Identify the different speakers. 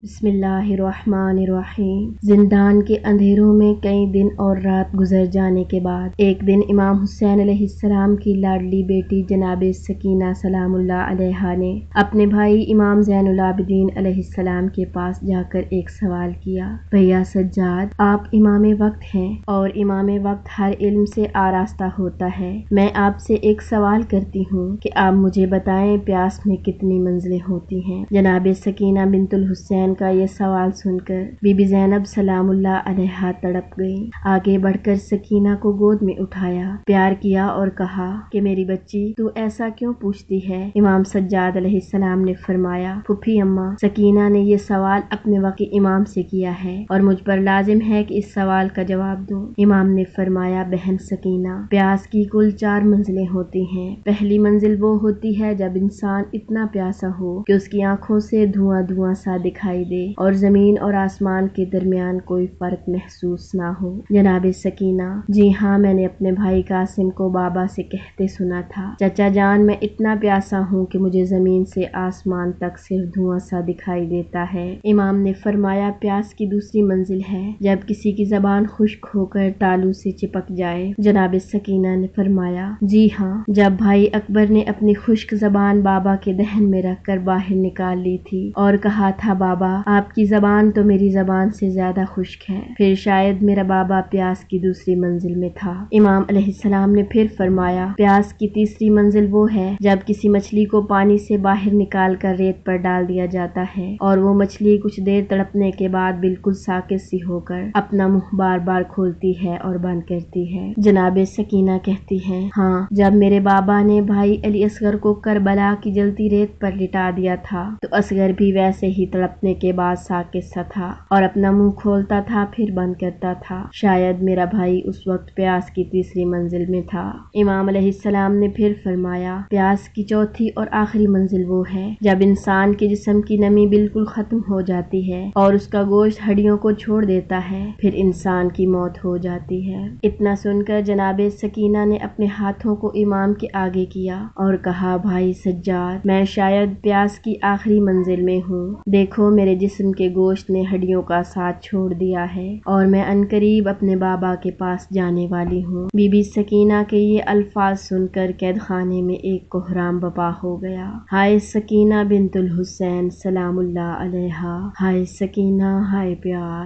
Speaker 1: بسم اللہ الرحمن الرحیم۔ زندان کے اندھیروں میں کئی دن اور رات گزر جانے کے بعد ایک دن امام حسین علیہ السلام کی لاڈلی بیٹی جناب سکینہ سلام اللہ علیہا نے اپنے بھائی امام زین العابدین علیہ السلام کے پاس جا کر ایک سوال کیا۔ بھیا سجاد، آپ امام وقت ہیں اور امام وقت ہر علم سے آراستہ ہوتا ہے۔ میں آپ سے ایک سوال کرتی ہوں کہ آپ مجھے بتائیں پیاس میں کتنی منزلیں ہوتی ہیں؟ جناب سکینہ بنت الحسین کا یہ سوال سن کر بی بی زینب سلام اللہ علیہا تڑپ گئی۔ آگے بڑھ کر سکینہ کو گود میں اٹھایا، پیار کیا اور کہا کہ میری بچی، تو ایسا کیوں پوچھتی ہے؟ امام سجاد علیہ السلام نے فرمایا، پھوپھی اماں، سکینہ نے یہ سوال اپنے وقت امام سے کیا ہے اور مجھ پر لازم ہے کہ اس سوال کا جواب دوں۔ امام نے فرمایا، بہن سکینہ، پیاس کی کل 4 منزلیں ہوتی ہیں۔ پہلی منزل وہ ہوتی ہے جب انسان اتنا پیاسا ہو کہ اس کی آنکھوں سے دھواں دھواں سا دکھائی دے اور زمین اور آسمان کے درمیان کوئی فرق محسوس نہ ہو۔ جناب سکینہ، جی ہاں، میں نے اپنے بھائی قاسم کو بابا سے کہتے سنا تھا، چچا جان، میں اتنا پیاسا ہوں کہ مجھے زمین سے آسمان تک صرف دھواں سا دکھائی دیتا ہے۔ امام نے فرمایا، پیاس کی دوسری منزل ہے جب کسی کی زبان خشک ہو کر تالو سے چپک جائے۔ جناب سکینہ نے فرمایا، جی ہاں، جب بھائی اکبر نے اپنی خشک زبان بابا کے دہن میں رکھ کر باہر نکال لی تھی اور کہا تھا، بابا، آپ کی زبان تو میری زبان سے زیادہ خشک ہے، پھر شاید میرا بابا پیاس کی دوسری منزل میں تھا۔ امام علیہ السلام نے پھر فرمایا، پیاس کی تیسری منزل وہ ہے جب کسی مچھلی کو پانی سے باہر نکال کر ریت پر ڈال دیا جاتا ہے اور وہ مچھلی کچھ دیر تڑپنے کے بعد بالکل ساکت سی ہو کر اپنا منہ بار بار کھولتی ہے اور بند کرتی ہے۔ جناب سکینہ کہتی ہیں، ہاں، جب میرے بابا نے بھائی علی اصغر کو کربلا کی جلتی ریت پر لٹا دیا تھا تو اصغر بھی ویسے ہی تڑپنے کے بعد ساکت سا تھا اور اپنا منہ کھولتا تھا پھر بند کرتا تھا۔ شاید میرا بھائی اس وقت پیاس کی تیسری منزل میں تھا۔ امام علیہ السلام نے پھر فرمایا، پیاس کی چوتھی اور آخری منزل وہ ہے جب انسان کے جسم کی نمی بالکل ختم ہو جاتی ہے اور اس کا گوشت ہڈیوں کو چھوڑ دیتا ہے، پھر انسان کی موت ہو جاتی ہے۔ اتنا سن کر جناب سکینہ نے اپنے ہاتھوں کو امام کے آگے کیا اور کہا، بھائی سجاد، میں شاید پیاس کی آخری منزل میں ہوں۔ دیکھو، میرے جسم کے گوشت نے ہڈیوں کا ساتھ چھوڑ دیا ہے اور میں عنقریب اپنے بابا کے پاس جانے والی ہوں۔ بی بی سکینہ کے یہ الفاظ سن کر قید خانے میں ایک کوہرام برپا ہو گیا۔ ہائے سکینہ بنت الحسین سلام اللہ علیہا، ہائے سکینہ، ہائے پیار۔